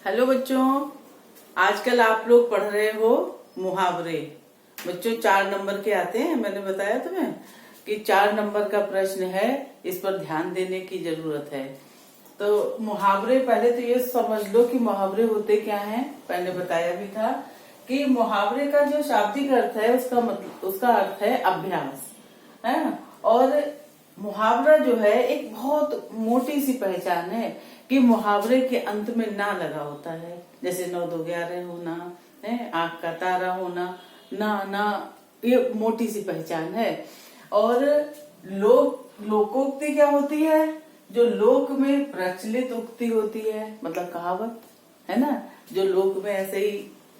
Hello बच्चों, आजकल आप लोग पढ़ रहे हो मुहावरे। बच्चों 4 नंबर के आते हैं, मैंने बताया तुम्हें कि 4 नंबर का प्रश्न है, इस पर ध्यान देने की जरूरत है। तो मुहावरे, पहले तो ये समझ लो कि मुहावरे होते क्या हैं। मैंने बताया भी था कि मुहावरे का जो शाब्दिक अर्थ है उसका अर्थ है अभ्यास, है ना। और मुहावरा जो है एक बहुत मोटी सी पहचान है कि मुहावरे के अंत में ना लगा होता है, जैसे 9 2 11 होना है, आंख का तारा होना, ना, ये मोटी सी पहचान है। और लोकोक्ति क्या होती है? जो लोक में प्रचलित उक्ति होती है, मतलब कहावत, है ना, जो लोक में ऐसे ही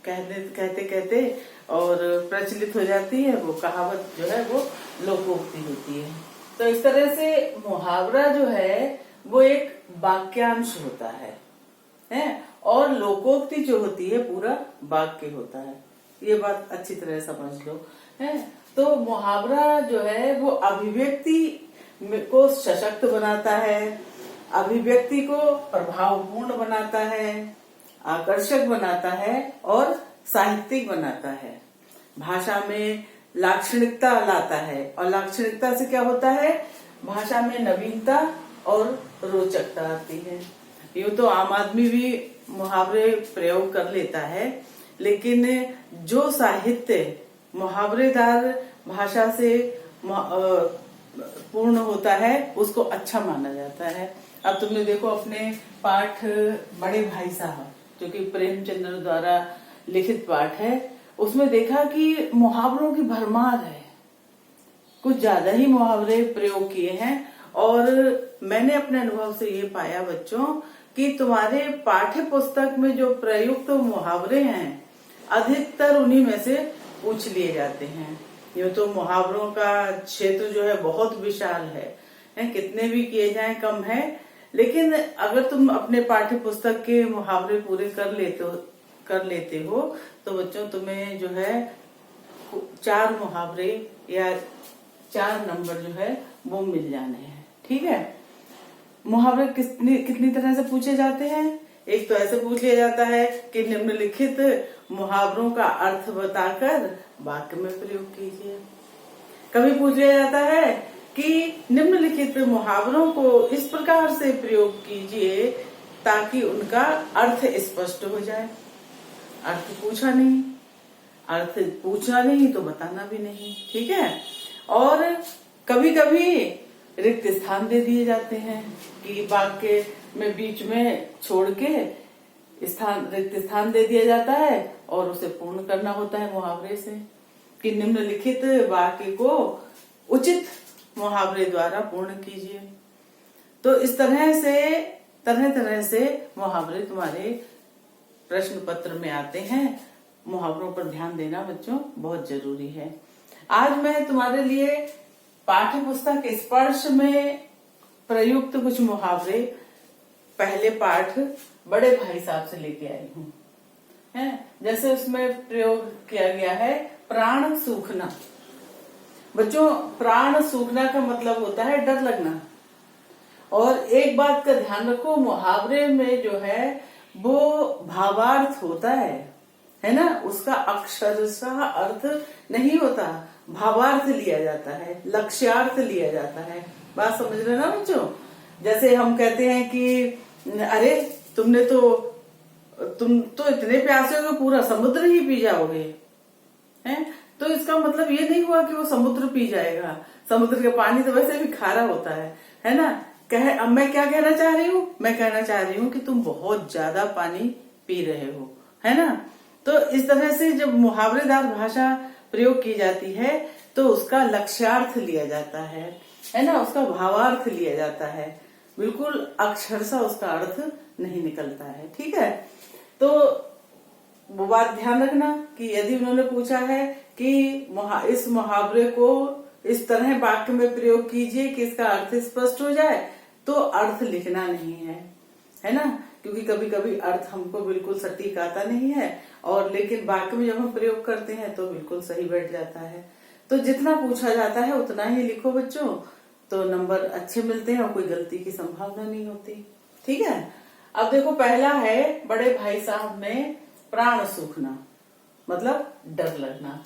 कहते कहते और प्रचलित हो जाती है, वो कहावत जो है वो लोकोक्ति होती है। तो इस तरह से मुहावरा जो है वो एक वाक्यांश होता है और लोकोक्ति जो होती है पूरा वाक्य होता है। ये बात अच्छी तरह समझ लो, है। तो मुहावरा जो है वो अभिव्यक्ति को सशक्त बनाता है, अभिव्यक्ति को प्रभावपूर्ण बनाता है, आकर्षक बनाता है और साहित्यिक बनाता है। भाषा में लाक्षणिकता लाता है, और लाक्षणिकता से क्या होता है? भाषा में नवीनता और रोचकता आती है। यूं तो आम आदमी भी मुहावरे प्रयोग कर लेता है, लेकिन जो साहित्य मुहावरेदार भाषा से पूर्ण होता है उसको अच्छा माना जाता है। अब तुमने देखो अपने पाठ बड़े भाई साहब, जो कि प्रेमचंद्र द्वारा लिखित पाठ है, उसमें देखा कि मुहावरों की भरमार है, कुछ ज्यादा ही मुहावरे प्रयोग किए हैं। और मैंने अपने अनुभव से ये पाया बच्चों कि तुम्हारे पाठ्य पुस्तक में जो प्रयुक्त मुहावरे हैं अधिकतर उन्हीं में से पूछ लिए जाते हैं। यूं तो मुहावरों का क्षेत्र जो है बहुत विशाल है, कितने भी किए जाएं कम है। लेकिन अगर तुम अपने पाठ्य पुस्तक के मुहावरे पूरे कर लेते हो तो बच्चों तुम्हें जो है 4 मुहावरे या 4 नंबर जो है वो मिल जाने हैं। ठीक है। मुहावरे कितनी तरह से पूछे जाते हैं? एक तो ऐसे पूछ लिया जाता है कि निम्नलिखित मुहावरों का अर्थ बताकर वाक्य में प्रयोग कीजिए। कभी पूछ लिया जाता है कि निम्नलिखित मुहावरों को इस प्रकार से प्रयोग कीजिए ताकि उनका अर्थ स्पष्ट हो जाए। अर्थ पूछना नहीं तो बताना भी नहीं। ठीक है। और कभी कभी रिक्त स्थान दे दिए जाते हैं कि वाक्य में बीच में छोड़ के रिक्त स्थान दे दिया जाता है और उसे पूर्ण करना होता है मुहावरे से, कि निम्नलिखित वाक्य को उचित मुहावरे द्वारा पूर्ण कीजिए। तो इस तरह से मुहावरे तुम्हारे प्रश्न पत्र में आते हैं। मुहावरों पर ध्यान देना बच्चों बहुत जरूरी है। आज मैं तुम्हारे लिए पाठ्य पुस्तक स्पर्श में प्रयुक्त कुछ मुहावरे पहले पाठ बड़े भाई साहब से लेके आई हूँ, है। जैसे उसमें प्रयोग किया गया है प्राण सूखना। बच्चों प्राण सूखना का मतलब होता है डर लगना। और एक बात का ध्यान रखो, मुहावरे में जो है वो भावार्थ होता है ना, उसका अक्षरशः अर्थ नहीं होता, भावार्थ लिया जाता है, लक्ष्यार्थ लिया जाता है। बात समझ रहे ना बच्चों? जैसे हम कहते हैं कि अरे तुम तो इतने प्यासे हो पूरा समुद्र ही पी जाओगे, हैं? तो इसका मतलब ये नहीं हुआ कि वो समुद्र पी जाएगा। समुद्र का पानी तो वैसे भी खारा होता है ना। अब मैं क्या कहना चाह रही हूँ? मैं कहना चाह रही हूँ कि तुम बहुत ज्यादा पानी पी रहे हो, है ना। तो इस तरह से जब मुहावरेदार भाषा प्रयोग की जाती है तो उसका लक्ष्यार्थ लिया जाता है ना, उसका भावार्थ लिया जाता है। बिल्कुल अक्षरशः उसका अर्थ नहीं निकलता है। ठीक है। तो वो बात ध्यान रखना कि यदि उन्होंने पूछा है कि इस मुहावरे को इस तरह वाक्य में प्रयोग कीजिए कि इसका अर्थ स्पष्ट हो जाए, तो अर्थ लिखना नहीं है ना, क्योंकि कभी कभी अर्थ हमको बिल्कुल सटीक आता नहीं है, और लेकिन वाक्य में जब हम प्रयोग करते हैं तो बिल्कुल सही बैठ जाता है। तो जितना पूछा जाता है उतना ही लिखो बच्चों, तो नंबर अच्छे मिलते हैं और कोई गलती की संभावना नहीं होती। ठीक है। अब देखो, पहला है बड़े भाई साहब में प्राण सूखना, मतलब डर लगना।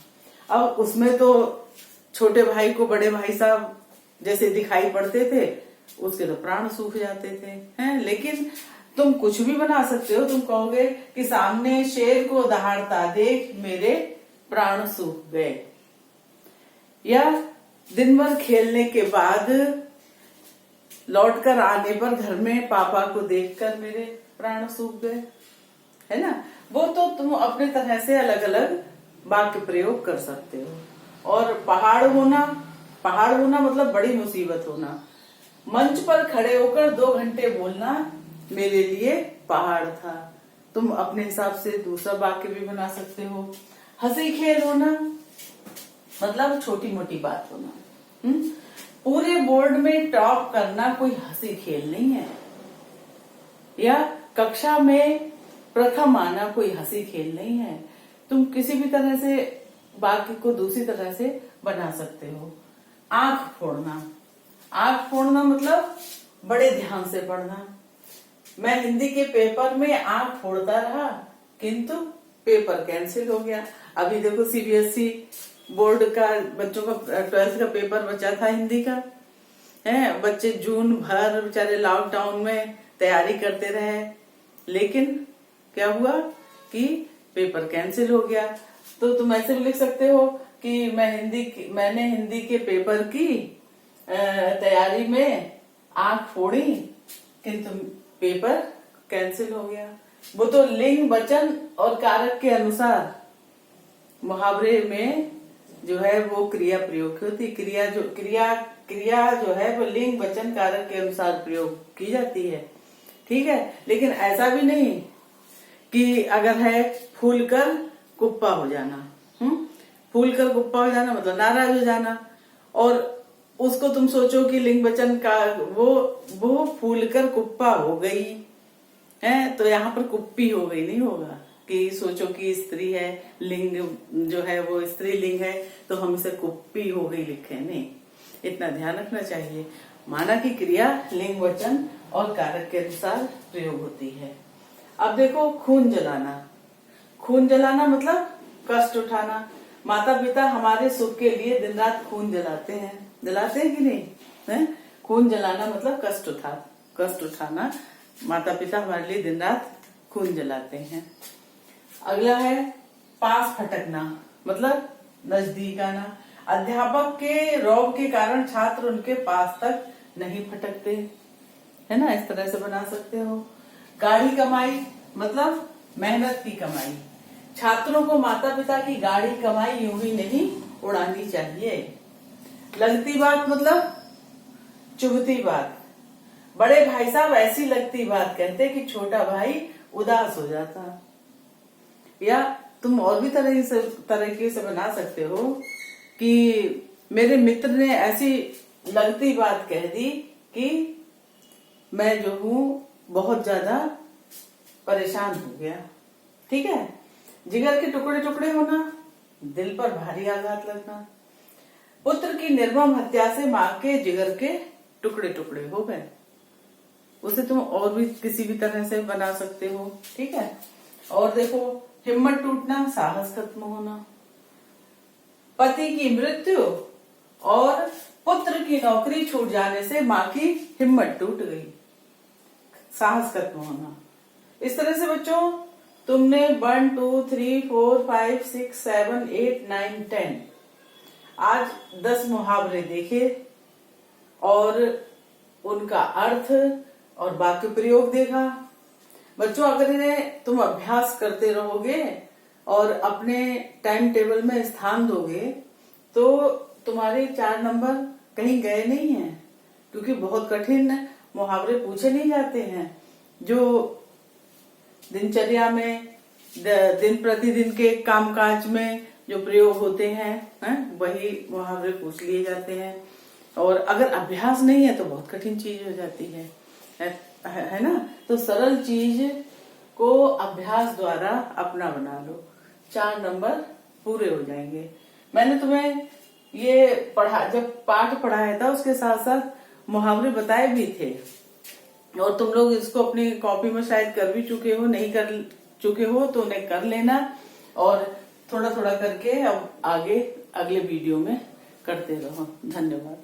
अब उसमें तो छोटे भाई को बड़े भाई साहब जैसे दिखाई पड़ते थे, उसके तो प्राण सूख जाते थे, हैं। लेकिन तुम कुछ भी बना सकते हो। तुम कहोगे कि सामने शेर को दहाड़ता देख मेरे प्राण सूख गए, या दिन भर खेलने के बाद लौटकर आने पर घर में पापा को देखकर मेरे प्राण सूख गए, है ना। वो तो तुम अपने तरह से अलग अलग वाक्य प्रयोग कर सकते हो। और पहाड़ होना मतलब बड़ी मुसीबत होना। मंच पर खड़े होकर 2 घंटे बोलना मेरे लिए पहाड़ था। तुम अपने हिसाब से दूसरा वाक्य भी बना सकते हो। हंसी खेल होना मतलब छोटी मोटी बात होना। पूरे बोर्ड में टॉप करना कोई हंसी खेल नहीं है, या कक्षा में प्रथम आना कोई हंसी खेल नहीं है। तुम किसी भी तरह से वाक्य को दूसरी तरह से बना सकते हो। आंख फोड़ना मतलब बड़े ध्यान से पढ़ना। मैं हिंदी के पेपर में आंख फोड़ता रहा, किंतु पेपर कैंसिल हो गया। अभी देखो, सीबीएसई बोर्ड का बच्चों का 12th का पेपर बचा था हिंदी का, है। बच्चे जून भर बेचारे लॉकडाउन में तैयारी करते रहे, लेकिन क्या हुआ कि पेपर कैंसिल हो गया। तो तुम ऐसे भी लिख सकते हो कि मैंने हिंदी के पेपर की तैयारी में आंख फोड़ी, किंतु पेपर कैंसिल हो गया। वो तो लिंग वचन और कारक के अनुसार मुहावरे में जो है वो क्रिया प्रयोग होती। क्रिया जो है वो लिंग वचन कारक के अनुसार प्रयोग की जाती है, ठीक है। लेकिन ऐसा भी नहीं कि अगर है फूल कर कुप्पा हो जाना, फूल कर कुप्पा हो जाना मतलब नाराज हो जाना, और उसको तुम सोचो कि लिंग वचन का वो फूल कर कुप्पा हो गई है, तो यहाँ पर कुप्पी हो गई नहीं होगा। कि सोचो कि स्त्री है, लिंग जो है वो स्त्री लिंग है, तो हम इसे कुप्पी हो गई लिखे, नहीं। इतना ध्यान रखना चाहिए। माना कि क्रिया लिंग वचन और कारक के अनुसार प्रयोग होती है। अब देखो, खून जलाना मतलब कष्ट उठाना। माता पिता हमारे सुख के लिए दिन रात खून जलाते हैं कि नहीं, है? खून जलाना मतलब कष्ट उठाना। माता पिता हमारे लिए दिन रात खून जलाते हैं। अगला है पास फटकना, मतलब नजदीक आना। अध्यापक के रौब के कारण छात्र उनके पास तक नहीं फटकते, है ना। इस तरह से बना सकते हो। गाढ़ी कमाई मतलब मेहनत की कमाई। छात्रों को माता पिता की गाढ़ी कमाई यूं ही नहीं उड़ानी चाहिए। लगती बात मतलब चुभती बात। बड़े भाई साहब ऐसी लगती बात कहते कि छोटा भाई उदास हो जाता। या तुम और भी तरीके से बना सकते हो कि मेरे मित्र ने ऐसी लगती बात कह दी कि मैं जो हूं बहुत ज्यादा परेशान हो गया, ठीक है। जिगर के टुकड़े टुकड़े होना, दिल पर भारी आघात लगना। पुत्र की निर्मम हत्या से माँ के जिगर के टुकड़े टुकड़े हो गए। उसे तुम और भी किसी भी तरह से बना सकते हो, ठीक है। और देखो, हिम्मत टूटना, साहस खत्म होना। पति की मृत्यु और पुत्र की नौकरी छूट जाने से माँ की हिम्मत टूट गई, साहस खत्म होना। इस तरह से बच्चों तुमने 1 2 3 4 5 6 7 8 9 10 आज 10 मुहावरे देखे और उनका अर्थ और वाक्य प्रयोग देखा। बच्चों, अगर इन्हें तुम अभ्यास करते रहोगे और अपने टाइम टेबल में स्थान दोगे तो तुम्हारे 4 नंबर कहीं गए नहीं हैं, क्योंकि बहुत कठिन मुहावरे पूछे नहीं जाते हैं जो दिनचर्या में दिन प्रतिदिन के कामकाज में जो प्रयोग होते हैं, वही मुहावरे पूछ लिए जाते हैं। और अगर अभ्यास नहीं है तो बहुत कठिन चीज हो जाती है ना। तो सरल चीज को अभ्यास द्वारा अपना बना लो, 4 नंबर पूरे हो जाएंगे। मैंने तुम्हें ये जब पाठ पढ़ाया था उसके साथ साथ मुहावरे बताए भी थे, और तुम लोग इसको अपनी कॉपी में शायद कर भी चुके हो, नहीं कर चुके हो तो उन्हें कर लेना, और थोड़ा थोड़ा करके अब आगे अगले वीडियो में करते रहो। धन्यवाद।